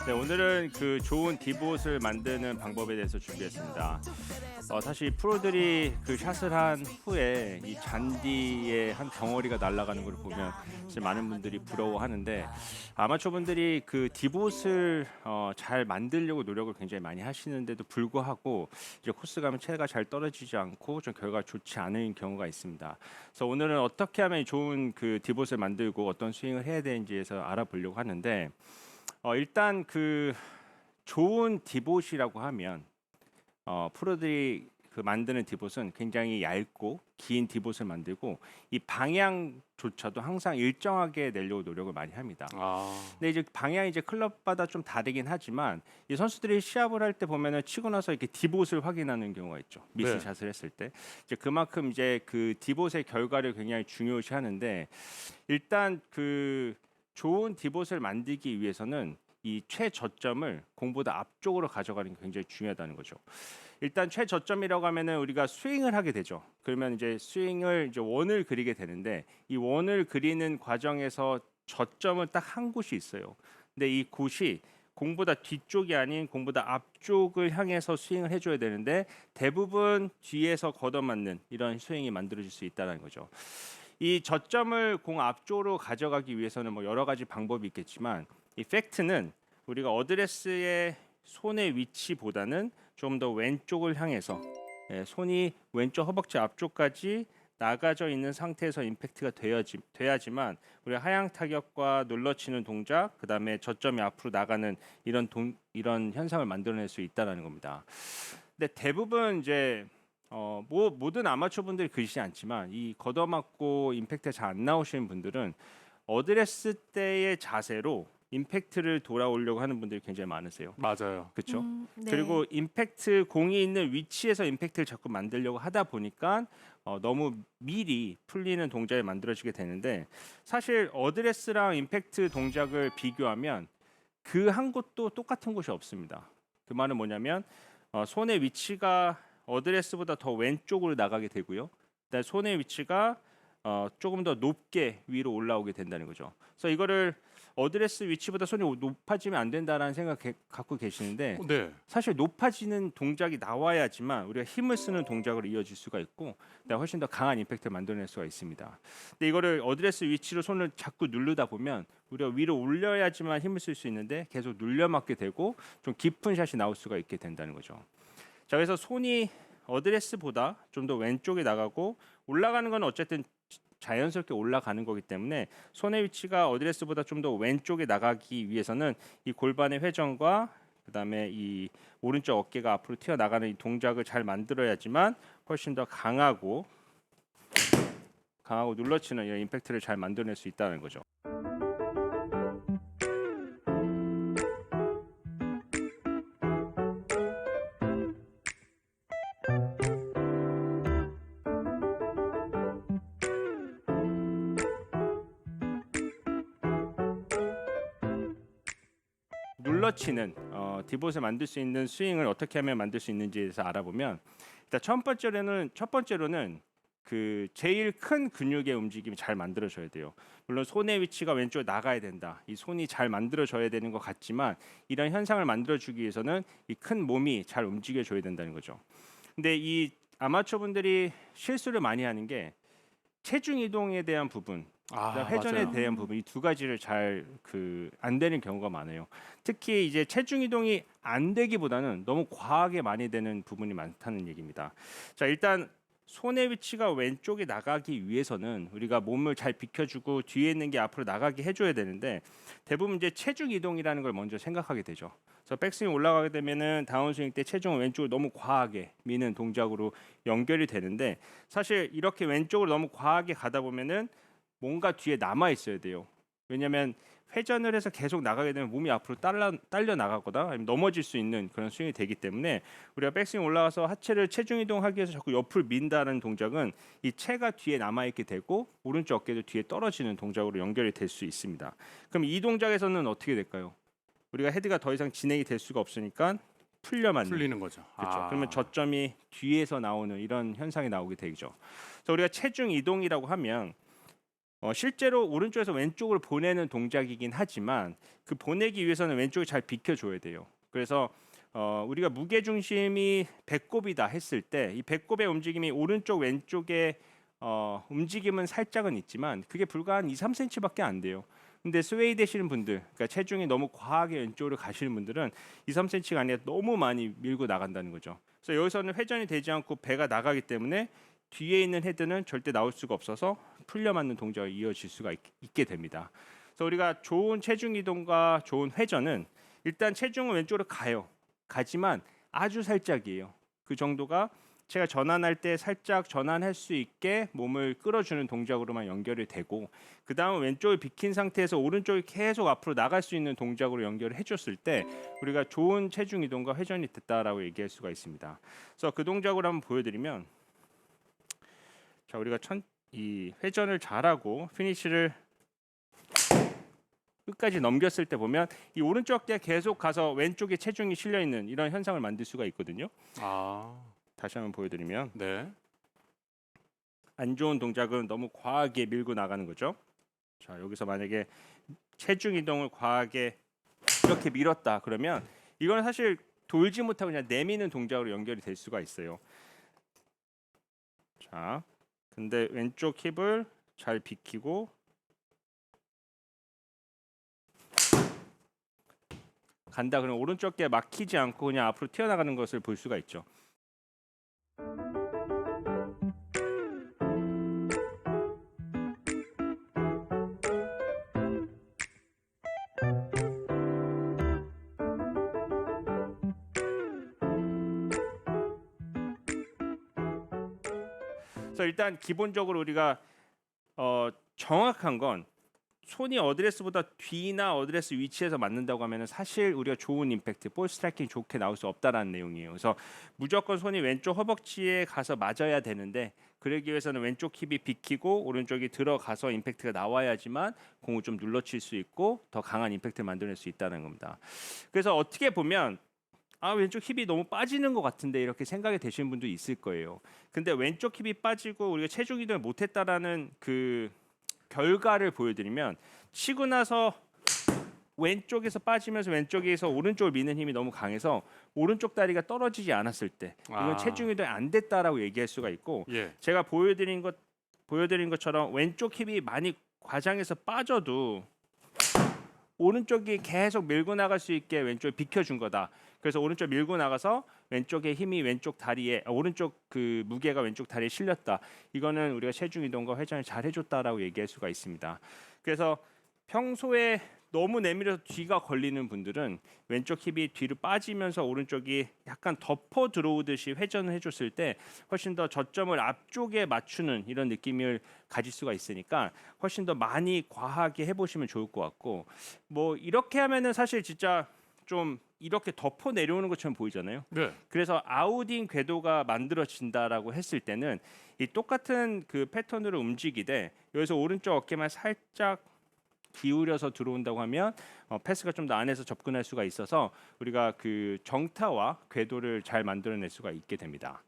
네, 오늘은 그 좋은 디봇을 만드는 방법에 대해서 준비했습니다. 사실 프로들이 그 샷을 한 후에 이 잔디에 한 덩어리가 날아가는 걸 보면 사실 많은 분들이 부러워하는데 아마추어 분들이 그 디봇을 잘 만들려고 노력을 굉장히 많이 하시는데도 불구하고 이제 코스 가면 채가 잘 떨어지지 않고 좀 결과가 좋지 않은 경우가 있습니다. 그래서 오늘은 어떻게 하면 좋은 그 디봇을 만들고 어떤 스윙을 해야 되는지에서 알아보려고 하는데 일단 그 좋은 디봇이라고 하면 프로들이 그 만드는 디봇은 굉장히 얇고 긴 디봇을 만들고 이 방향조차도 항상 일정하게 내려고 노력을 많이 합니다. 아. 근데 이제 방향이 이제 클럽마다 좀 다르긴 하지만 이 선수들이 시합을 할 때 보면은 치고 나서 이렇게 디봇을 확인하는 경우가 있죠. 네. 미스샷을 했을 때 이제 그만큼 이제 그 디봇의 결과를 굉장히 중요시하는데 일단 그 좋은 디봇을 만들기 위해서는 이 최저점을 공보다 앞쪽으로 가져가는 게 굉장히 중요하다는 거죠. 일단 최저점이라고 하면은 우리가 스윙을 하게 되죠. 그러면 이제 스윙을 이제 원을 그리게 되는데 이 원을 그리는 과정에서 저점은 딱 한 곳이 있어요. 근데 이 곳이 공보다 뒤쪽이 아닌 공보다 앞쪽을 향해서 스윙을 해줘야 되는데 대부분 뒤에서 걷어맞는 이런 스윙이 만들어질 수 있다는 거죠. 이 저점을 공 앞쪽으로 가져가기 위해서는 뭐 여러 가지 방법이 있겠지만 이 팩트는 우리가 어드레스의 손의 위치보다는 좀 더 왼쪽을 향해서 손이 왼쪽 허벅지 앞쪽까지 나가져 있는 상태에서 임팩트가 돼야지만 우리가 하향 타격과 눌러치는 동작, 그다음에 저점이 앞으로 나가는 이런 현상을 만들어낼 수 있다라는 겁니다. 근데 대부분 이제 모든 아마추어 분들이 그러시지 않지만 이 걷어맞고 임팩트가 잘 안 나오시는 분들은 어드레스 때의 자세로 임팩트를 돌아오려고 하는 분들이 굉장히 많으세요. 맞아요. 그렇죠? 네. 그리고 임팩트 공이 있는 위치에서 임팩트를 자꾸 만들려고 하다 보니까 너무 미리 풀리는 동작이 만들어지게 되는데 사실 어드레스랑 임팩트 동작을 비교하면 그 한 곳도 똑같은 곳이 없습니다. 그 말은 뭐냐면 손의 위치가 어드레스보다 더 왼쪽으로 나가게 되고요. 그다음에 손의 위치가 조금 더 높게 위로 올라오게 된다는 거죠. 그래서 이거를 어드레스 위치보다 손이 높아지면 안 된다라는 생각 갖고 계시는데 네. 사실 높아지는 동작이 나와야지만 우리가 힘을 쓰는 동작으로 이어질 수가 있고 그다음에 훨씬 더 강한 임팩트를 만들어낼 수가 있습니다. 근데 이거를 어드레스 위치로 손을 자꾸 누르다 보면 우리가 위로 올려야지만 힘을 쓸 수 있는데 계속 눌려맞게 되고 좀 깊은 샷이 나올 수가 있게 된다는 거죠. 자, 그래서 손이 어드레스보다 좀 더 왼쪽에 나가고 올라가는 건 어쨌든 자연스럽게 올라가는 거기 때문에 손의 위치가 어드레스보다 좀 더 왼쪽에 나가기 위해서는 이 골반의 회전과 그다음에 이 오른쪽 어깨가 앞으로 튀어나가는 이 동작을 잘 만들어야지만 훨씬 더 강하고 눌러치는 이런 임팩트를 잘 만들어낼 수 있다는 거죠. 눌러치는 디봇을 만들 수 있는 스윙을 어떻게 하면 만들 수 있는지에 대해서 알아보면 일단 첫 번째로는 그 제일 큰 근육의 움직임이 잘 만들어져야 돼요. 물론 손의 위치가 왼쪽에 나가야 된다. 이 손이 잘 만들어져야 되는 것 같지만 이런 현상을 만들어주기 위해서는 이 큰 몸이 잘 움직여줘야 된다는 거죠. 근데 이 아마추어 분들이 실수를 많이 하는 게 체중 이동에 대한 부분, 그다음 회전에 맞아요. 대한 부분 이 두 가지를 잘 그 안 되는 경우가 많아요. 특히 이제 체중 이동이 안 되기보다는 너무 과하게 많이 되는 부분이 많다는 얘기입니다. 자, 일단 손의 위치가 왼쪽에 나가기 위해서는 우리가 몸을 잘 비켜주고 뒤에 있는 게 앞으로 나가게 해줘야 되는데 대부분 이제 체중 이동이라는 걸 먼저 생각하게 되죠. 그래서 백스윙 올라가게 되면은 다운스윙 때 체중을 왼쪽으로 너무 과하게 미는 동작으로 연결이 되는데 사실 이렇게 왼쪽으로 너무 과하게 가다 보면은 뭔가 뒤에 남아 있어야 돼요. 왜냐하면 회전을 해서 계속 나가게 되면 몸이 앞으로 딸려 나가거나 아니면 넘어질 수 있는 그런 스윙이 되기 때문에 우리가 백스윙 올라가서 하체를 체중 이동하기 위해서 자꾸 옆을 민다는 동작은 이 체가 뒤에 남아 있게 되고 오른쪽 어깨도 뒤에 떨어지는 동작으로 연결이 될 수 있습니다. 그럼 이 동작에서는 어떻게 될까요? 우리가 헤드가 더 이상 진행이 될 수가 없으니까 풀려 맞는. 풀리는 거죠. 그렇죠. 그러면 저점이 뒤에서 나오는 이런 현상이 나오게 되죠. 그래서 우리가 체중 이동이라고 하면 실제로 오른쪽에서 왼쪽을 보내는 동작이긴 하지만 그 보내기 위해서는 왼쪽이 잘 비켜줘야 돼요. 그래서 우리가 무게 중심이 배꼽이다 했을 때 이 배꼽의 움직임이 오른쪽 왼쪽의 움직임은 살짝은 있지만 그게 불과 한 2, 3cm밖에 안 돼요. 근데 스웨이 되시는 분들, 그러니까 체중이 너무 과하게 왼쪽으로 가시는 분들은 2, 3cm가 아니라 너무 많이 밀고 나간다는 거죠. 그래서 여기서는 회전이 되지 않고 배가 나가기 때문에 뒤에 있는 헤드는 절대 나올 수가 없어서 풀려 맞는 동작이 이어질 수가 있게 됩니다. 그래서 우리가 좋은 체중 이동과 좋은 회전은 일단 체중은 왼쪽으로 가지만 아주 살짝이에요. 그 정도가 제가 전환할 때 살짝 전환할 수 있게 몸을 끌어주는 동작으로만 연결이 되고 그 다음 왼쪽을 비킨 상태에서 오른쪽이 계속 앞으로 나갈 수 있는 동작으로 연결을 해줬을 때 우리가 좋은 체중 이동과 회전이 됐다라고 얘기할 수가 있습니다. 그래서 그 동작으로 한번 보여드리면 자 우리가 이 회전을 잘하고 피니시를 끝까지 넘겼을 때 보면 이 오른쪽 어깨가 계속 가서 왼쪽에 체중이 실려 있는 이런 현상을 만들 수가 있거든요. 다시 한번 보여드리면 네. 안 좋은 동작은 너무 과하게 밀고 나가는 거죠. 자 여기서 만약에 체중 이동을 과하게 이렇게 밀었다 그러면 이거는 사실 돌지 못하고 그냥 내미는 동작으로 연결이 될 수가 있어요. 자 근데 왼쪽 힙을 잘 비키고 간다 그러면 오른쪽 어깨 막히지 않고 그냥 앞으로 튀어나가는 것을 볼 수가 있죠. 그래서 일단 기본적으로 우리가 정확한 건 손이 어드레스보다 뒤나 어드레스 위치에서 맞는다고 하면 사실 우리가 좋은 임팩트, 볼 스트라이킹 좋게 나올 수 없다라는 내용이에요. 그래서 무조건 손이 왼쪽 허벅지에 가서 맞아야 되는데 그러기 위해서는 왼쪽 힙이 비키고 오른쪽이 들어가서 임팩트가 나와야지만 공을 좀 눌러칠 수 있고 더 강한 임팩트를 만들어낼 수 있다는 겁니다. 그래서 어떻게 보면 왼쪽 힙이 너무 빠지는 것 같은데 이렇게 생각이 되시는 분도 있을 거예요. 근데 왼쪽 힙이 빠지고 우리가 체중 이동을 못했다라는 그 결과를 보여드리면 치고 나서 왼쪽에서 빠지면서 왼쪽에서 오른쪽을 미는 힘이 너무 강해서 오른쪽 다리가 떨어지지 않았을 때 이건 체중 이동이 안 됐다라고 얘기할 수가 있고 예. 제가 보여드린 것처럼 왼쪽 힙이 많이 과장해서 빠져도 오른쪽이 계속 밀고 나갈 수 있게 왼쪽을 비켜준 거다. 그래서 오른쪽 밀고 나가서 왼쪽의 힘이 왼쪽 다리에 오른쪽 그 무게가 왼쪽 다리에 실렸다. 이거는 우리가 체중 이동과 회전을 잘 해줬다라고 얘기할 수가 있습니다. 그래서 평소에 너무 내밀어서 뒤가 걸리는 분들은 왼쪽 힙이 뒤로 빠지면서 오른쪽이 약간 덮어 들어오듯이 회전을 해줬을 때 훨씬 더 저점을 앞쪽에 맞추는 이런 느낌을 가질 수가 있으니까 훨씬 더 많이 과하게 해보시면 좋을 것 같고 뭐 이렇게 하면은 사실 진짜 좀 이렇게 덮어 내려오는 것처럼 보이잖아요. 네. 그래서 아웃인 궤도가 만들어진다라고 했을 때는 이 똑같은 그 패턴으로 움직이되 여기서 오른쪽 어깨만 살짝 기울여서 들어온다고 하면 패스가 좀 더 안에서 접근할 수가 있어서 우리가 그 정타와 궤도를 잘 만들어낼 수가 있게 됩니다.